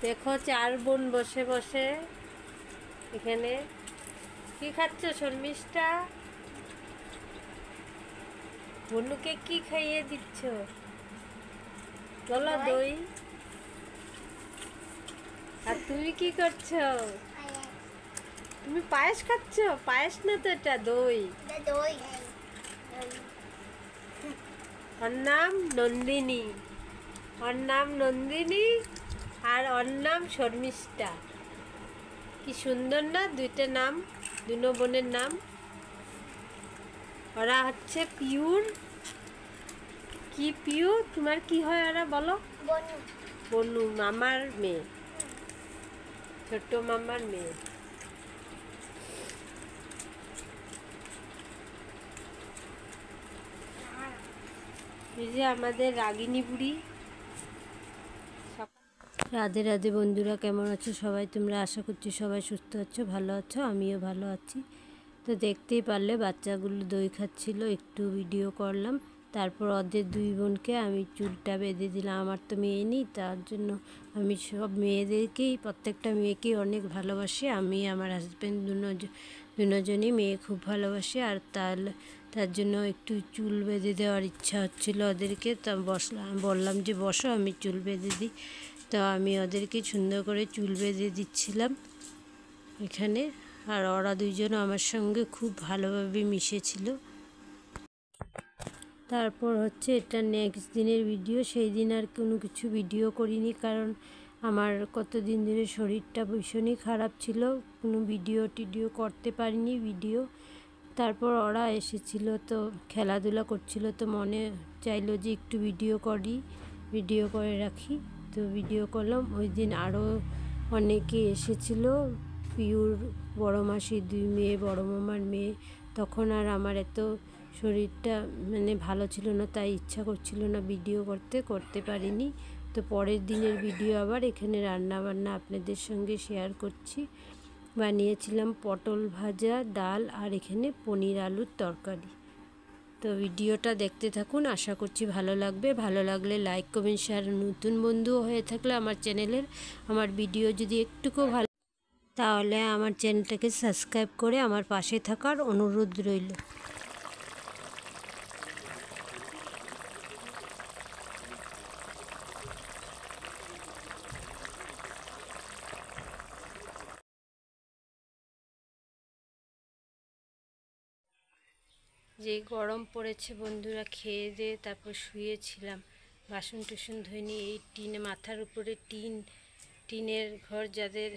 দেখো 4 বোন বসে বসে এখানে কি খাচ্ছ শর্মিষ্ঠা? বনুকে কি খাইয়ে দিচ্ছ? বলো। দই। আর তুমি কি করছো? তুমি পায়েস খাচ্ছ? পায়েস না তো, এটা দই। ওর নাম নন্দিনী। ওর নাম নন্দিনী আর ওর নাম শর্মিষ্ঠা। কি সুন্দর না দুইটা নাম, দুনো বোনের নাম। ওরা হচ্ছে পিউর। কি পিউ? তোমার কি হয় ওরা? বলো। বনু মামার মেয়ে, ছোট মামার মেয়ে। এই যে আমাদের রাগিনী বুড়ি। রাধে রাধে বন্ধুরা, কেমন আছো সবাই? তোমরা আশা করছি সবাই সুস্থ আছো, ভালো আছো। আমিও ভালো আছি। তো দেখতেই পারলে বাচ্চাগুলো দই খাচ্ছিল, একটু ভিডিও করলাম। তারপর ওদের দুই বোনকে আমি চুলটা বেঁধে দিলাম। আমার তো মেয়ে নেই, তার জন্য আমি সব মেয়েদেরকেই, প্রত্যেকটা মেয়েকেই অনেক ভালোবাসি। আমি আমার হাজব্যান্ড দুজনই মেয়ে খুব ভালোবাসি। আর তার জন্য একটু চুল বেঁধে দেওয়ার ইচ্ছা হচ্ছিল ওদেরকে। তা বললাম যে বসো, আমি চুল বেঁধে দিই। তো আমি ওদেরকে সুন্দর করে চুল বেঁধে দিচ্ছিলাম এখানে। আর ওরা দুইজন আমার সঙ্গে খুব ভালোভাবে মিশেছিল। তারপর হচ্ছে এটা নেক্সট দিনের ভিডিও। সেই দিন আর কোনো কিছু ভিডিও করিনি, কারণ আমার কতদিন ধরে শরীরটা ভীষণই খারাপ ছিল, কোনো টিডিও করতে পারিনি ভিডিও। তারপর ওরা এসেছিল, তো খেলাধুলা করছিল, তো মনে চাইলো যে একটু ভিডিও করে রাখি। তো ভিডিও করলাম। ওই দিন আরও অনেকে এসেছিল, পিউর বড় মাসির 2 মেয়ে, বড় মামার মেয়ে। তখন আর আমার এত শরীরটা ভালো ছিল না, তাই ইচ্ছা করছিল না ভিডিও করতে পারিনি। তো পরের দিনের ভিডিও আবার এখানে রান্নাবান্না আপনাদের সঙ্গে শেয়ার করছি। বানিয়েছিলাম পটল ভাজা, ডাল, আর এখানে পনির আলুর তরকারি। তো ভিডিওটা দেখতে থাকুন, আশা করছি ভালো লাগবে। ভালো লাগলে লাইক, কমেন্ট, শেয়ার। নতুন বন্ধু হয়ে থাকলে আমার চ্যানেলের, আমার ভিডিও যদি একটুকু ভালো, তাহলে আমার চ্যানেলটাকে সাবস্ক্রাইব করে আমার পাশে থাকার অনুরোধ রইল। যে গরম পড়েছে বন্ধুরা, খেয়ে দিয়ে তারপর শুয়েছিলাম। বাসন টুসন ধুইনি। এই মাথার উপরে টিনের ঘর, যাদের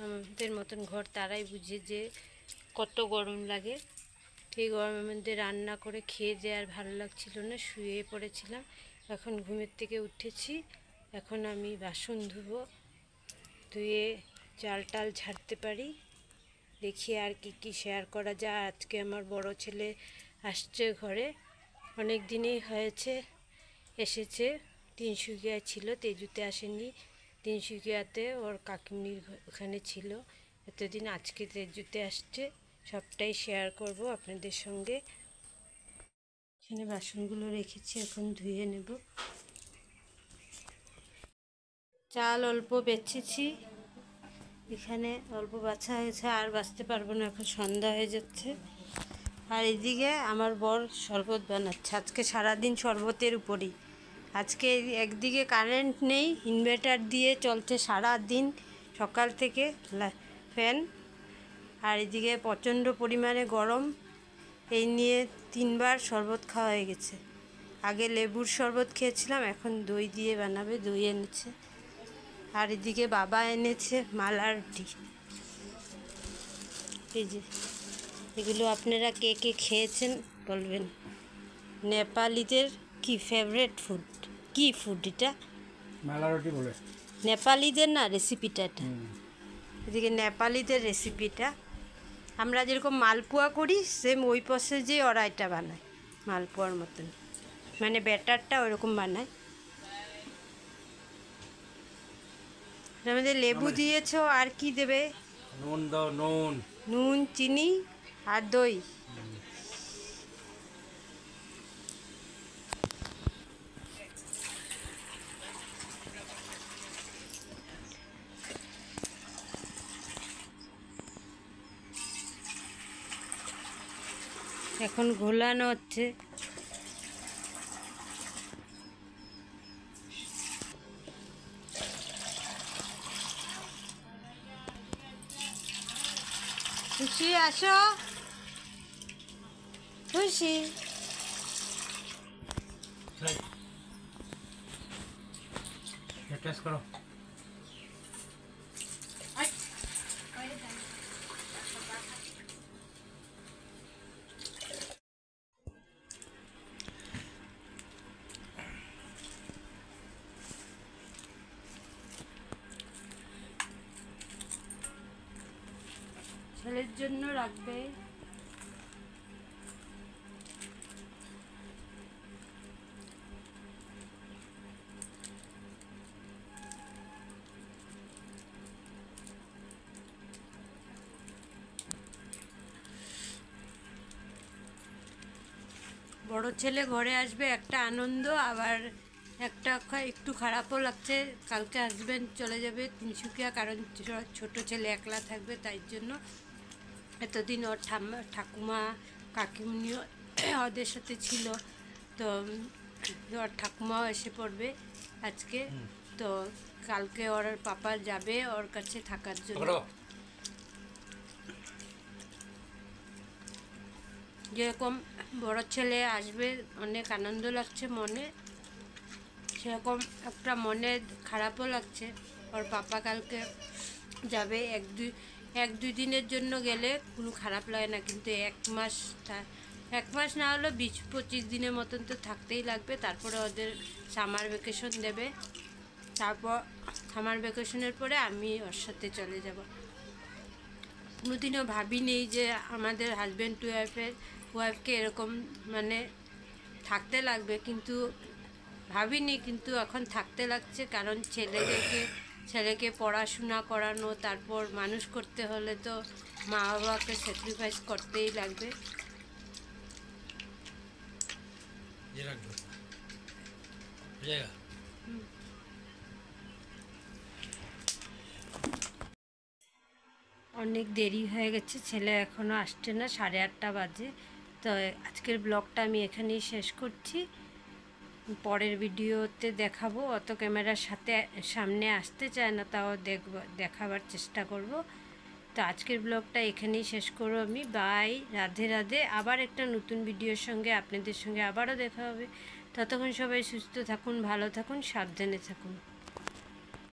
আমাদের মতন ঘর, তারাই বুঝে যে কত গরম লাগে। এই গরমের মধ্যে রান্না করে খেয়ে দিয়ে আর ভালো লাগছিল না, শুয়ে পড়েছিলাম। এখন ঘুমের থেকে উঠেছি। এখন আমি বাসন ধুয়ে চাল টাল ঝাড়তে পারি। দেখি আর কি শেয়ার করা যায়। আজকে আমার বড় ছেলে আসছে ঘরে, অনেক দিনই হয়েছে এসেছে। তিনসুকিয়ায় ছিল, তেজুতে আসেনি। তিনসুকিয়াতে ওর কাকিমনির ওখানে ছিল এতদিন। আজকে তেজুতে আসছে, সবটাই শেয়ার করব আপনাদের সঙ্গে। এখানে বাসনগুলো রেখেছি, এখন ধুয়ে নেব। চাল অল্প বেছেছি, এখানে অল্প বাছা হয়েছে, আর বাছতে পারবো না, এখন সন্ধ্যা হয়ে যাচ্ছে। আর এদিকে আমার বর শরবত বানাচ্ছে। আজকে সারাদিন শরবতের উপরই। আজকে একদিকে কারেন্ট নেই, ইনভার্টার দিয়ে চলছে সারা দিন সকাল থেকে ফ্যান। আর এদিকে প্রচণ্ড পরিমাণে গরম, এই নিয়ে 3বার শরবত খাওয়া হয়ে গেছে। আগে লেবুর শরবত খেয়েছিলাম, এখন দই দিয়ে বানাবে, দই এনেছে। আর এদিকে বাবা এনেছে মালার টি। এই যে এগুলো আপনারা কে কে খেয়েছেন বলবেন। নেপালিদের কি ফেভারিট ফুড? কি ফুড এটা? মালা রুটি বলে নেপালিদের না রেসিপিটা এটা। এদিকে নেপালিদের রেসিপিটা। আমরা যেরকম মালপোয়া করি, সেম ওই প্রসেসে ওরা এটা বানায়, মালপোয়ার মতন। ব্যাটারটা ওইরকম বানায়। আমাদের লেবু দিয়েছো, আর কি দেবে? নুন দাও, নুন। নুন, চিনি আর দই। এখন ঘোলানো হচ্ছে। খুশি আসো, খুশি টেস্ট করো। ছেলের জন্য রাখবে। বড় ছেলে ঘরে আসবে একটা আনন্দ, আবার একটা একটু খারাপও লাগছে। কালকে হাজব্যান্ড চলে যাবে তিনসুকিয়া, কারণ ছোট ছেলে একলা থাকবে, তাই জন্য এতদিন ওর ঠাকুমা কাকিমুনিও ওদের সাথে ছিল। তো ওর ঠাকুমাও এসে পড়বে আজকে। তো কালকে ওর পাপা যাবে ওর কাছে থাকার জন্য। যেরকম বড় ছেলে আসবে অনেক আনন্দ লাগছে মনে, সেরকম একটা মনে খারাপও লাগছে। ওর পাপা কালকে যাবে, এক দুই দিনের জন্য গেলে কোনো খারাপ লাগে না, কিন্তু এক মাস না হলেও 20-25 দিনের মতন তো থাকতেই লাগবে। তারপরে ওদের সামার ভ্যাকেশন দেবে, তারপর সামার ভ্যাকেশনের পরে আমি ওর সাথে চলে যাব। কোনোদিনও ভাবিনি যে আমাদের হাজব্যান্ড ওয়াইফকে এরকম মানে থাকতে লাগবে, কিন্তু ভাবিনি, কিন্তু এখন থাকতে লাগছে। কারণ ছেলেকে পড়াশোনা করানো, তারপর মানুষ করতে হলে তো মা বাবাকে স্যাক্রিফাইস করতেই লাগবে। অনেক দেরি হয়ে গেছে, ছেলে এখনও আসছে না, 8:30 বাজে। তো আজকের ব্লগটা আমি এখানেই শেষ করছি। পরের ভিডিওতে দেখাবো। অত ক্যামেরার সামনে আসতে চায় না, তাও দেখাবার চেষ্টা করব। তো আজকের ব্লগটা এখানেই শেষ করব আমি। বাই, রাধে রাধে। আবার একটা নতুন ভিডিওর সঙ্গে আপনাদের সঙ্গে আবারও দেখা হবে। ততক্ষণ সবাই সুস্থ থাকুন, ভালো থাকুন, সাবধানে থাকুন।